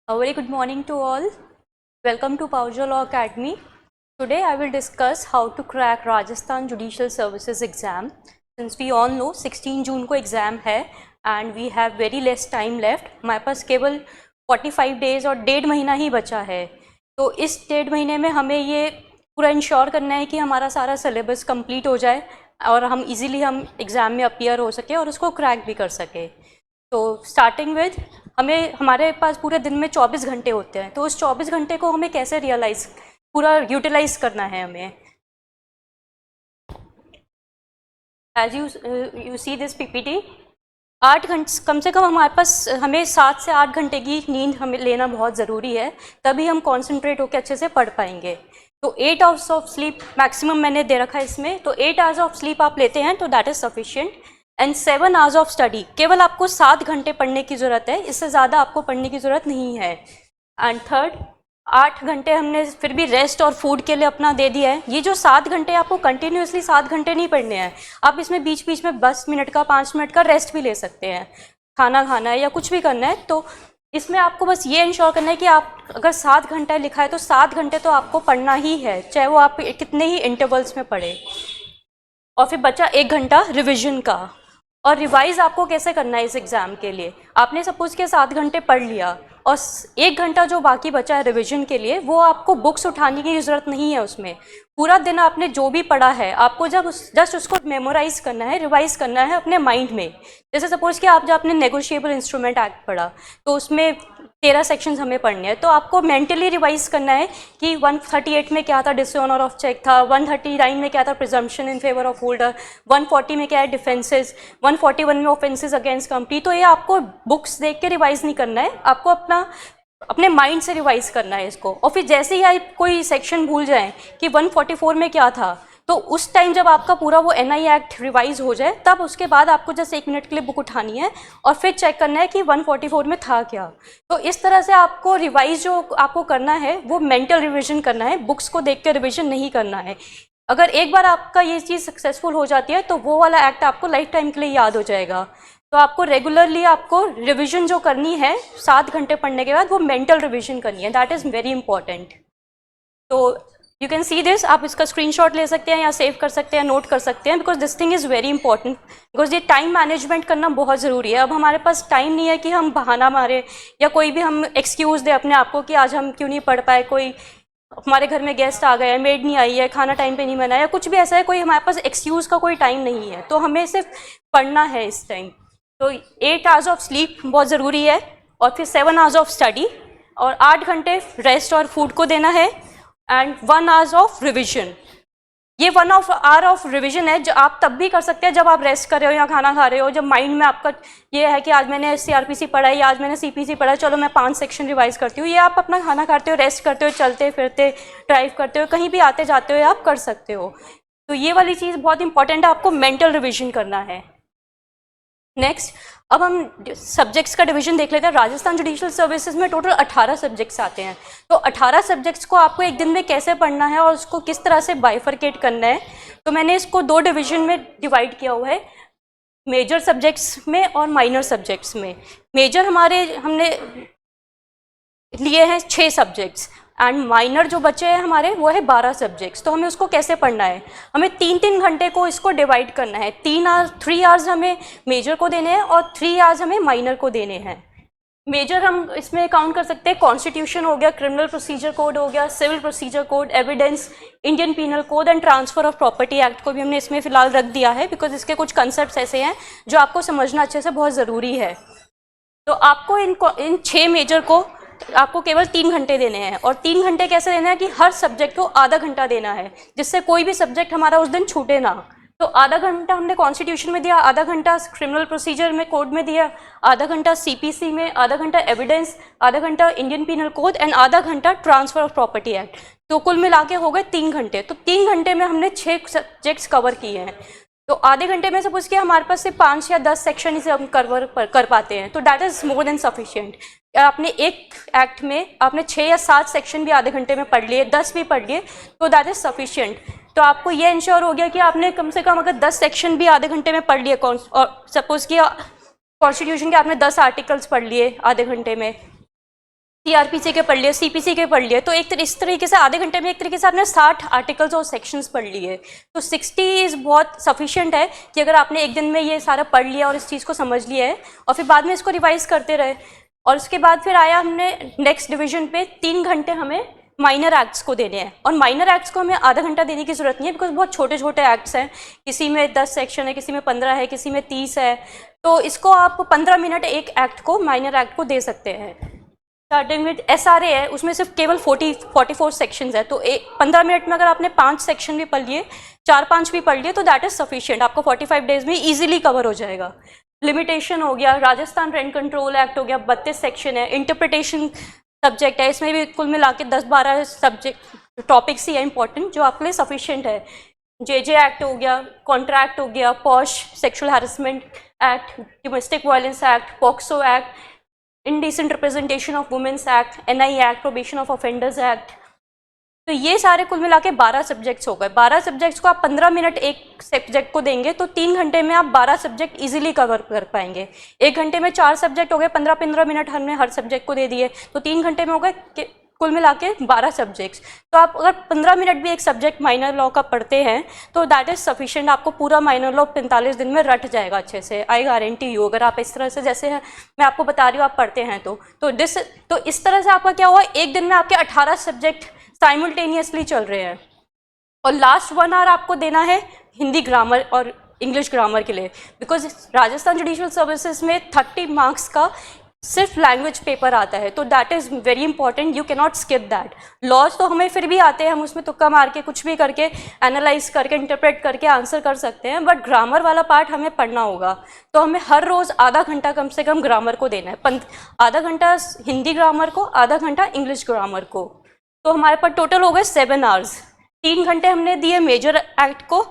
A very good morning to all. Welcome to Paujo Law Academy. Today I will discuss how to crack Rajasthan Judicial Services exam. Since we all know 16 जून को exam है and we have very less time left. हमारे पास केवल 45 days और 1.5 महीना ही बचा है. तो इस 1.5 महीने में हमें ये पूरा इंश्योर करना है कि हमारा सारा सिलेबस कंप्लीट हो जाए और हम इजीली एग्ज़ाम में अपीयर हो सके और उसको क्रैक भी कर सके. तो स्टार्टिंग विद हमारे पास पूरे दिन में 24 घंटे होते हैं. तो उस 24 घंटे को हमें कैसे पूरा यूटिलाइज करना है हमें. As you see this PPT, 8 घंटे कम से कम हमें 7 से 8 घंटे की नींद हमें लेना बहुत ज़रूरी है, तभी हम कॉन्सेंट्रेट होकर अच्छे से पढ़ पाएंगे. तो 8 आवर्स ऑफ स्लीप मैक्सिमम मैंने दे रखा है इसमें. तो 8 आवर्स ऑफ स्लीप आप लेते हैं तो that is sufficient. And 7 hours of study. केवल आपको 7 घंटे पढ़ने की ज़रूरत है, इससे ज़्यादा आपको पढ़ने की ज़रूरत नहीं है. एंड थर्ड, 8 घंटे हमने फिर भी रेस्ट और फूड के लिए अपना दे दिया है. ये जो 7 घंटे आपको कंटिन्यूसली 7 घंटे नहीं पढ़ने हैं, आप इसमें बीच बीच में 10 मिनट का 5 मिनट का रेस्ट भी ले सकते हैं, खाना खाना है या कुछ भी करना है. तो इसमें आपको बस ये इंश्योर करना है कि आप अगर 7 घंटा लिखा है तो 7 घंटे तो आपको पढ़ना ही है, चाहे वो आप कितने ही इंटरवल्स में पढ़े. और फिर बचा 1 घंटा रिविजन का. और रिवाइज़ आपको कैसे करना है इस एग्ज़ाम के लिए. आपने सपोज़ के 7 घंटे पढ़ लिया और 1 घंटा जो बाकी बचा है रिवीजन के लिए, वो आपको बुक्स उठाने की ज़रूरत नहीं है. उसमें पूरा दिन आपने जो भी पढ़ा है आपको जस्ट उसको मेमोराइज़ करना है, रिवाइज़ करना है अपने माइंड में. जैसे सपोज़ कि आप जब आपने नेगोशिएबल इंस्ट्रूमेंट एक्ट पढ़ा तो उसमें 13 सेक्शंस हमें पढ़ने हैं. तो आपको मेंटली रिवाइज करना है कि 138 में क्या था, डिसऑनर ऑफ चेक था. 139 में क्या था, presumption in favour of holder. 140 में क्या है, डिफेंसेस. 141 में ऑफेंसेस अगेंस्ट कंपनी. तो ये आपको बुक्स देख के रिवाइज नहीं करना है, आपको अपने माइंड से रिवाइज करना है इसको. और फिर जैसे ही आप कोई सेक्शन भूल जाएं कि 144 में क्या था, तो उस टाइम जब आपका पूरा वो एनआई एक्ट रिवाइज हो जाए, तब उसके बाद आपको जस्ट 1 मिनट के लिए बुक उठानी है और फिर चेक करना है कि 144 में था क्या. तो इस तरह से आपको रिवाइज जो आपको करना है वो मेंटल रिवीजन करना है, बुक्स को देख के रिविजन नहीं करना है. अगर एक बार आपका ये चीज़ सक्सेसफुल हो जाती है तो वो वाला एक्ट आपको लाइफ टाइम के लिए याद हो जाएगा. तो आपको रेगुलरली आपको रिविजन जो करनी है 7 घंटे पढ़ने के बाद, वो मेंटल रिविजन करनी है. That is very important. तो यू कैन सी दिस, आप इसका स्क्रीनशॉट ले सकते हैं या सेव कर सकते हैं, नोट कर सकते हैं, because this thing is very important. Because ये टाइम मैनेजमेंट करना बहुत ज़रूरी है. अब हमारे पास टाइम नहीं है कि हम बहाना मारे या कोई भी हम एक्सक्यूज़ दे अपने आप को कि आज हम क्यों नहीं पढ़ पाए, कोई हमारे घर में गेस्ट आ गए हैं, मेड नहीं आई है, खाना टाइम पे नहीं बना है, कुछ भी ऐसा है, कोई हमारे पास एक्सक्यूज़ का कोई टाइम नहीं है. तो हमें सिर्फ पढ़ना है इस टाइम. तो 8 आवर्स ऑफ स्लीप बहुत ज़रूरी है और फिर 7 आवर्स ऑफ स्टडी और 8 घंटे रेस्ट और फूड को देना है. And 1 hours of revision. ये 1 आवर ऑफ रिविजन है जो आप तब भी कर सकते हैं जब आप रेस्ट कर रहे हो या खाना खा रहे हो, जब माइंड में आपका ये है कि आज मैंने सीआरपीसी पढ़ा है या आज मैंने सीपीसी पढ़ा है, चलो मैं 5 सेक्शन रिवाइज करती हूँ. ये आप अपना खाना खाते हो, रेस्ट करते हो, चलते फिरते, ड्राइव करते हो, कहीं भी आते जाते हो आप कर सकते हो. तो ये वाली चीज़ बहुत इंपॉर्टेंट है, आपको मेंटल रिविजन करना है. नेक्स्ट, अब हम सब्जेक्ट्स का डिवीजन देख लेते हैं. राजस्थान जुडिशियल सर्विसेज में टोटल 18 सब्जेक्ट्स आते हैं. तो 18 सब्जेक्ट्स को आपको एक दिन में कैसे पढ़ना है और उसको किस तरह से बाइफरकेट करना है, तो मैंने इसको 2 डिवीजन में डिवाइड किया हुआ है, मेजर सब्जेक्ट्स में और माइनर सब्जेक्ट्स में. मेजर हमने लिए हैं 6 सब्जेक्ट्स एंड माइनर जो बचे हैं हमारे वो है 12 सब्जेक्ट्स. तो हमें उसको कैसे पढ़ना है, हमें 3-3 घंटे को इसको डिवाइड करना है. 3 आवर्स हमें मेजर को देने हैं और 3 आवर्स हमें माइनर को देने हैं. मेजर हम इसमें काउंट कर सकते हैं, कॉन्स्टिट्यूशन हो गया, क्रिमिनल प्रोसीजर कोड हो गया, civil procedure code, evidence, Indian penal code and transfer of property act को भी हमने इसमें फिलहाल रख दिया है, बिकॉज इसके कुछ कंसेप्ट ऐसे हैं जो आपको समझना अच्छे से बहुत ज़रूरी है. तो आपको इन 6 मेजर को आपको केवल 3 घंटे देने हैं. और 3 घंटे कैसे देना है कि हर सब्जेक्ट को आधा घंटा देना है, जिससे कोई भी सब्जेक्ट हमारा उस दिन छूटे ना. तो आधा घंटा हमने कॉन्स्टिट्यूशन में दिया, आधा घंटा क्रिमिनल प्रोसीजर में कोड में दिया, आधा घंटा सीपीसी में, आधा घंटा एविडेंस, आधा घंटा इंडियन पीनल कोड एंड आधा घंटा ट्रांसफर ऑफ प्रॉपर्टी एक्ट. तो कुल मिला के हो गए 3 घंटे. तो 3 घंटे में हमने 6 सब्जेक्ट्स कवर किए हैं. तो आधे घंटे में सपोज कि हमारे पास से 5 या 10 सेक्शन इसे हम कर पाते हैं, तो that is more than sufficient. आपने एक एक्ट में आपने 6 या 7 सेक्शन भी आधे घंटे में पढ़ लिए, 10 भी पढ़ लिए, तो दैट इज़ सफिशिएंट. तो आपको ये इंश्योर हो गया कि आपने कम से कम अगर 10 सेक्शन भी आधे घंटे में पढ़ लिए, और सपोज कि कॉन्स्टिट्यूशन के आपने 10 आर्टिकल्स पढ़ लिए आधे घंटे में, सीआरपीसी के पढ़ लिए, सीपीसी के पढ़ लिए, तो इस तरीके से आधे घंटे में एक तरीके से आपने 60 आर्टिकल्स और सेक्शंस पढ़ लिए। तो 60 इज़ बहुत सफिशिएंट है कि अगर आपने एक दिन में ये सारा पढ़ लिया और इस चीज़ को समझ लिया है और फिर बाद में इसको रिवाइज करते रहे। और उसके बाद फिर आया हमने नेक्स्ट डिवीजन पे 3 घंटे हमें माइनर एक्ट्स को देने हैं, और माइनर एक्ट्स को हमें आधा घंटा देने की ज़रूरत नहीं है बिकॉज बहुत छोटे छोटे एक्ट्स हैं, किसी में 10 सेक्शन है, किसी में 15 है, किसी में 30 है, तो इसको आप 15 मिनट एक एक्ट को, माइनर एक्ट को दे सकते हैं। स्टार्टिंग विद एसआरए है, उसमें सिर्फ केवल 44 सेक्शंस है, तो 15 मिनट में अगर आपने 5 सेक्शन भी पढ़ लिए, 4-5 भी पढ़ लिए, तो दैट इज सफिशिएंट, आपको 45 डेज में इजीली कवर हो जाएगा। लिमिटेशन हो गया, राजस्थान रेंट कंट्रोल एक्ट हो गया, 32 सेक्शन है, इंटरप्रिटेशन सब्जेक्ट है, इसमें भी कुल मिला के 10-12 सब्जेक्ट टॉपिक्स ही है इंपॉर्टेंट जो आपके लिए सफिशिएंट है। जेजे एक्ट हो गया, कॉन्ट्रैक्ट हो गया, POSH sexual harassment act, domestic violence act, POCSO act, indecent representation of women's act, NI act, probation of offenders act. तो ये सारे कुल मिला के 12 सब्जेक्ट्स हो गए। 12 सब्जेक्ट्स को आप 15 मिनट एक सब्जेक्ट को देंगे तो 3 घंटे में आप 12 सब्जेक्ट इजीली कवर कर पाएंगे। 1 घंटे में 4 सब्जेक्ट हो गए, 15-15 मिनट हमने हर सब्जेक्ट को दे दिए, तो 3 घंटे में हो गए कुल मिला के 12 सब्जेक्ट्स। तो आप अगर 15 मिनट भी एक सब्जेक्ट माइनर लॉ का पढ़ते हैं तो दैट इज़ सफिशिएंट, आपको पूरा माइनर लॉ 45 दिन में रट जाएगा अच्छे से, आई गारंटी यू। अगर आप इस तरह से, जैसे मैं आपको बता रही हूँ, आप पढ़ते हैं तो इस तरह से आपका क्या हुआ, एक दिन में आपके 18 सब्जेक्ट साइमल्टेनियसली चल रहे हैं। और लास्ट 1 आवर आपको देना है हिंदी ग्रामर और इंग्लिश ग्रामर के लिए, बिकॉज राजस्थान जुडिशियल सर्विसेज में 30 मार्क्स का सिर्फ लैंग्वेज पेपर आता है, तो that is very important, you can not skip that. Laws तो हमें फिर भी आते हैं, हम उसमें तुक्का मार के कुछ भी करके एनालाइज करके इंटरप्रेट करके आंसर कर सकते हैं, बट ग्रामर वाला पार्ट हमें पढ़ना होगा। तो हमें हर रोज़ आधा घंटा कम से कम ग्रामर को देना है, आधा घंटा हिंदी ग्रामर को, आधा घंटा इंग्लिश ग्रामर को। तो हमारे पास टोटल हो गए 7 आवर्स। 3 घंटे हमने दिए मेजर एक्ट को,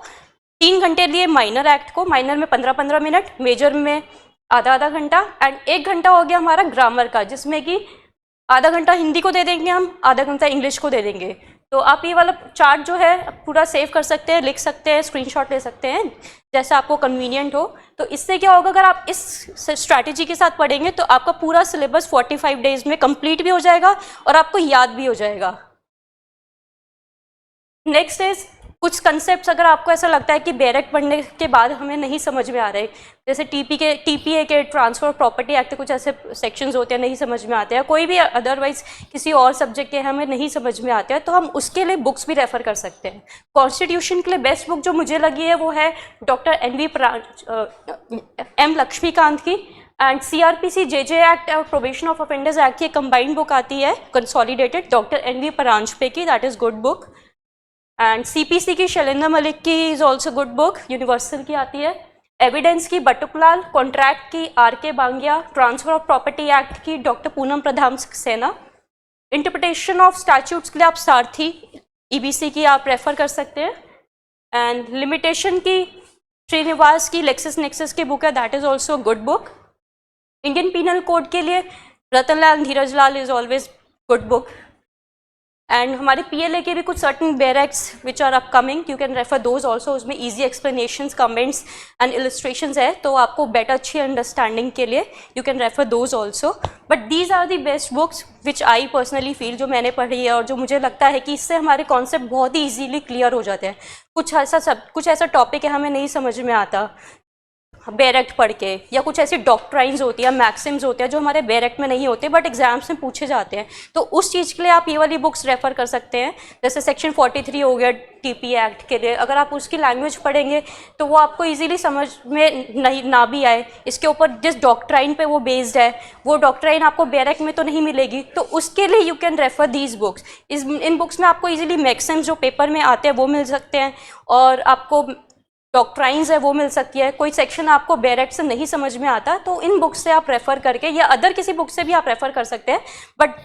3 घंटे दिए माइनर एक्ट को, माइनर में 15-15 मिनट, मेजर में आधा घंटा, एंड 1 घंटा हो गया हमारा ग्रामर का, जिसमें कि आधा घंटा हिंदी को दे देंगे हम, आधा घंटा इंग्लिश को दे देंगे। तो आप ये वाला चार्ट जो है पूरा सेव कर सकते हैं, लिख सकते हैं, स्क्रीनशॉट ले सकते हैं, जैसा आपको कन्वीनियंट हो। तो इससे क्या होगा, अगर आप इस स्ट्रैटेजी के साथ पढ़ेंगे तो आपका पूरा सिलेबस 45 डेज में कंप्लीट भी हो जाएगा और आपको याद भी हो जाएगा। नेक्स्ट इज कुछ कंसेप्ट्स, अगर आपको ऐसा लगता है कि बैरक पढ़ने के बाद हमें नहीं समझ में आ रहे, जैसे टीपीए के ट्रांसफर प्रॉपर्टी एक्ट के कुछ ऐसे सेक्शंस होते हैं नहीं समझ में आते हैं, कोई भी अदरवाइज किसी और सब्जेक्ट के हमें नहीं समझ में आते हैं, तो हम उसके लिए बुक्स भी रेफर कर सकते हैं। कॉन्स्टिट्यूशन के लिए बेस्ट बुक जो मुझे लगी है वो है डॉक्टर एम लक्ष्मीकांत की, एंड सीआरपीसी जेजे एक्ट और प्रोबेशन ऑफ ऑफेंडर्स एक्ट की कंबाइंड बुक आती है कंसोलिडेटेड, डॉक्टर एनवी परांजपे की, that is good book. And CPC की शैलेंद्र मलिक की is also good book, Universal की आती है। एविडेंस की बटुकलाल, कॉन्ट्रैक्ट की RK. Bangia, transfer of property act की doctor Poonam Pradhan Saxena, interpretation of statutes के लिए आप सारथी ईबीसी की आप रेफर कर सकते हैं, एंड लिमिटेशन की श्रीनिवास की लेक्सिस नेक्सस की बुक है, that is also good book. Indian penal code के लिए Ratanlal Dhirajlal is always good book. And हमारे पीएलए के भी कुछ certain bare acts which are upcoming, you can refer those also, उसमें easy explanations, comments and illustrations है, तो आपको बेटर अच्छी अंडरस्टैंडिंग के लिए you can refer those also. But these are the best books which I personally feel, जो मैंने पढ़ी है और जो मुझे लगता है कि इससे हमारे कॉन्सेप्ट बहुत ही ईजीली क्लियर हो जाते हैं। कुछ ऐसा टॉपिक है हमें नहीं समझ में आता बैरक्ट पढ़ के, या कुछ ऐसी डॉक्ट्राइन्स होती है, मैक्सिम्स होते हैं जो हमारे बैरक्ट में नहीं होते बट एग्जाम्स में पूछे जाते हैं, तो उस चीज़ के लिए आप ये वाली बुक्स रेफर कर सकते हैं। जैसे सेक्शन 43 हो गया टीपी एक्ट के लिए, अगर आप उसकी लैंग्वेज पढ़ेंगे तो वो आपको इजीली समझ में नहीं ना भी आए, इसके ऊपर जिस डॉक्ट्राइन पे वो बेस्ड है वो डॉक्ट्राइन आपको बैरक्ट में तो नहीं मिलेगी, तो उसके लिए you can refer these books. In books में आपको इजीली मैक्सिम्स जो पेपर में आते हैं वो मिल सकते हैं, और आपको डॉक्ट्राइन्स है वो मिल सकती है। कोई सेक्शन आपको बैरक्ट से नहीं समझ में आता तो इन बुक्स से आप रेफ़र करके, या अदर किसी बुक से भी आप रेफ़र कर सकते हैं, बट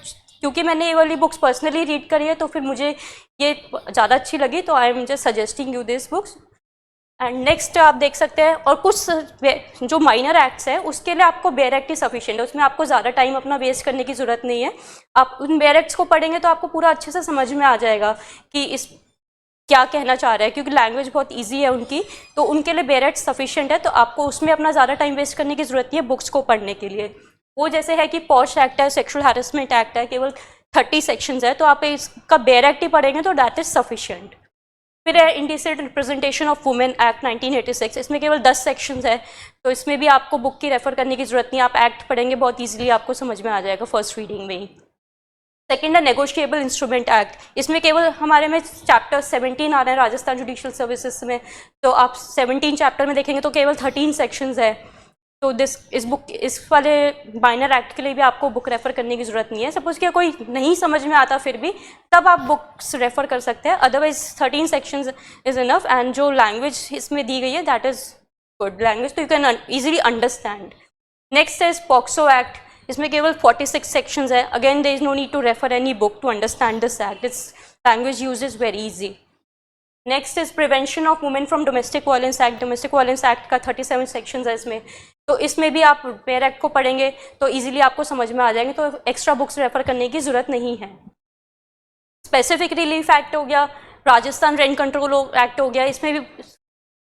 क्योंकि मैंने ये वाली बुक्स पर्सनली रीड करी है तो फिर मुझे ये ज़्यादा अच्छी लगी, तो I am just suggesting you this books. And next आप देख सकते हैं, और कुछ जो माइनर एक्ट्स है उसके लिए आपको बैरक्ट ही सफिशिएंट है, उसमें आपको ज़्यादा टाइम अपना वेस्ट करने की ज़रूरत नहीं है। आप उन बैरक्ट्स को पढ़ेंगे तो आपको पूरा अच्छे से समझ में आ जाएगा कि इस क्या कहना चाह रहा है, क्योंकि लैंग्वेज बहुत इजी है उनकी, तो उनके लिए बैरक्ट सफिशिएंट है, तो आपको उसमें अपना ज़्यादा टाइम वेस्ट करने की ज़रूरत नहीं है बुक्स को पढ़ने के लिए। वो जैसे है कि पॉश एक्ट है, सेक्सुअल हैरेसमेंट एक्ट है, केवल 30 सेक्शंस है, तो आप इसका बेयर एक्ट ही पढ़ेंगे तो दैट इज सफिशिएंट। फिर है indecent representation of women act 1986, इसमें केवल 10 सेक्शंस है, तो इसमें भी आपको बुक की रेफर करने की जरूरत नहीं, आप एक्ट पढ़ेंगे बहुत ईजिली आपको समझ में आ जाएगा फर्स्ट रीडिंग में ही। सेकेंड है नेगोशिएबल इंस्ट्रूमेंट एक्ट, इसमें केवल हमारे में चैप्टर 17 आ रहे हैं राजस्थान जुडिशियल सर्विसेज में, तो आप 17 चैप्टर में देखेंगे तो केवल 13 सेक्शंस है, तो इस वाले माइनर एक्ट के लिए भी आपको बुक रेफर करने की ज़रूरत नहीं है। सपोज कि कोई नहीं समझ में आता फिर भी तब आप बुक्स रेफर कर सकते हैं, otherwise 13 sections is enough. And जो लैंग्वेज इसमें दी गई है दैट इज़ गुड लैंग्वेज, तो you can easily understand. Next is POCSO act, इसमें केवल 46 सेक्शंस है। Again there is no need to refer any book to understand this act, it's language use is very easy. Next is prevention of women from domestic violence act, domestic violence act का 37 sections है इसमें, तो इसमें भी आप bare act को पढ़ेंगे तो इजीली आपको समझ में आ जाएंगे, तो एक्स्ट्रा बुक्स रेफर करने की जरूरत नहीं है। स्पेसिफिक रिलीफ एक्ट हो गया, राजस्थान रेंट कंट्रोल एक्ट हो गया, इसमें भी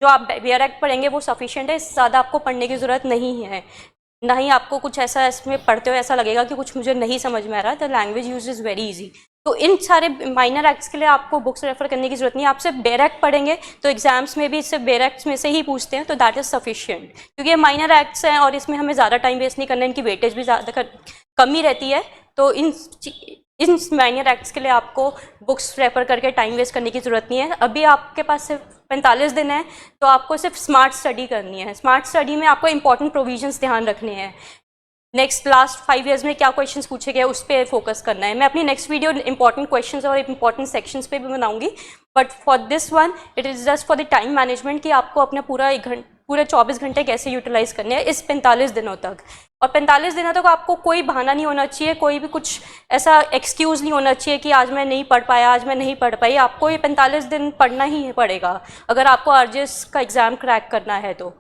जो आप बेयर एक्ट पढ़ेंगे वो सफिशिएंट है, ज़्यादा आपको पढ़ने की ज़रूरत नहीं है। ना ही आपको कुछ ऐसा इसमें पढ़ते हुए ऐसा लगेगा कि कुछ मुझे नहीं समझ में आ रहा, the language use is very easy. तो इन सारे माइनर एक्ट्स के लिए आपको बुक्स रेफर करने की जरूरत नहीं है, आप सिर्फ बेयर एक्ट पढ़ेंगे तो एग्जाम्स में भी सिर्फ बेयर एक्ट्स में से ही पूछते हैं, तो दैट इज सफिशिएंट, क्योंकि ये माइनर एक्ट्स हैं और इसमें हमें ज़्यादा टाइम वेस्ट नहीं करना, इनकी वेटेज भी ज़्यादा कम ही रहती है, तो इन माइनर एक्ट्स के लिए आपको बुक्स रेफर करके टाइम वेस्ट करने की ज़रूरत नहीं है। अभी आपके पास सिर्फ 45 दिन है, तो आपको सिर्फ स्मार्ट स्टडी करनी है। स्मार्ट स्टडी में आपको इंपॉर्टेंट प्रोविजंस ध्यान रखने हैं, नेक्स्ट लास्ट 5 ईयर्स में क्या क्वेश्चंस पूछे गए उस पर फोकस करना है। मैं अपनी नेक्स्ट वीडियो इंपॉर्टेंट क्वेश्चंस और इंपॉर्टेंट सेक्शंस पे भी बनाऊंगी, but for this one it is just for the time management कि आपको अपना पूरे 24 घंटे कैसे यूटिलाइज करने हैं इस 45 दिनों तक। और 45 दिनों तक आपको कोई बहाना नहीं होना चाहिए, कोई भी कुछ ऐसा एक्सक्यूज़ नहीं होना चाहिए कि आज मैं नहीं पढ़ पाया, आज मैं नहीं पढ़ पाई। आपको ये 45 दिन पढ़ना ही पड़ेगा अगर आपको आरजेएस का एग्ज़ाम क्रैक करना है। तो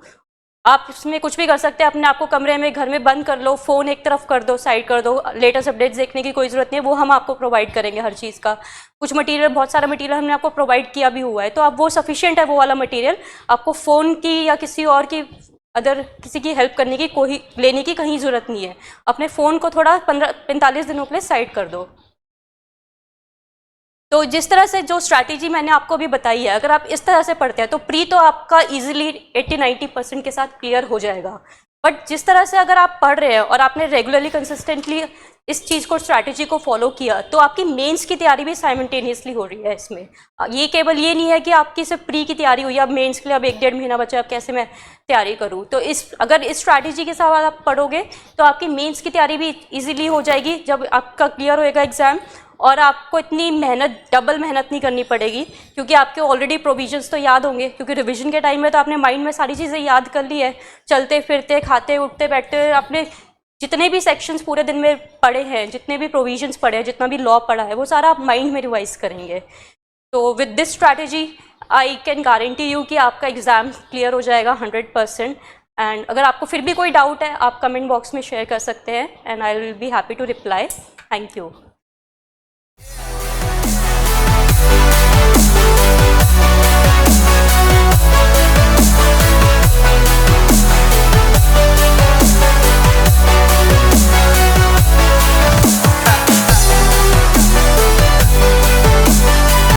आप इसमें कुछ भी कर सकते हैं, अपने आप को कमरे में घर में बंद कर लो, फ़ोन एक तरफ कर दो, साइड कर दो, लेटेस्ट अपडेट्स देखने की कोई ज़रूरत नहीं है, वो हम आपको प्रोवाइड करेंगे हर चीज़ का। कुछ मटेरियल, बहुत सारा मटेरियल हमने आपको प्रोवाइड किया भी हुआ है, तो आप वो सफिशिएंट है वो वाला मटेरियल, आपको फ़ोन की या किसी और की किसी की हेल्प करने की लेने की कहीं ज़रूरत नहीं है। अपने फ़ोन को थोड़ा 45 दिनों के लिए साइड कर दो। तो जिस तरह से जो स्ट्रैटेजी मैंने आपको अभी बताई है, अगर आप इस तरह से पढ़ते हैं तो प्री तो आपका इजीली 80-90% के साथ क्लियर हो जाएगा। बट जिस तरह से अगर आप पढ़ रहे हैं और आपने रेगुलरली कंसिस्टेंटली इस चीज़ को, स्ट्रैटेजी को फॉलो किया, तो आपकी मेंस की तैयारी भी साइमल्टेनियसली हो रही है इसमें। ये केवल ये नहीं है कि आपकी सिर्फ प्री की तैयारी हुई, अब मेंस के लिए अब 1-1.5 महीना बचा, अब कैसे मैं तैयारी करूँ। तो अगर इस स्ट्रैटेजी के साथ आप पढ़ोगे तो आपकी मेंस की तैयारी भी ईजिली हो जाएगी जब आपका क्लियर होएगा एग्ज़ाम, और आपको इतनी डबल मेहनत नहीं करनी पड़ेगी, क्योंकि आपके ऑलरेडी प्रोविजंस तो याद होंगे, क्योंकि रिवीजन के टाइम में तो आपने माइंड में सारी चीज़ें याद कर ली है। चलते फिरते, खाते उठते बैठते आपने जितने भी सेक्शंस पूरे दिन में पढ़े हैं, जितने भी प्रोविजंस पढ़े हैं, जितना भी लॉ पढ़ा है, वो सारा आप माइंड में रिवाइज करेंगे। तो with this strategy I can guarantee you कि आपका एग्ज़ाम क्लियर हो जाएगा 100%। एंड अगर आपको फिर भी कोई डाउट है आप कमेंट बॉक्स में शेयर कर सकते हैं, and I will be happy to reply. Thank you.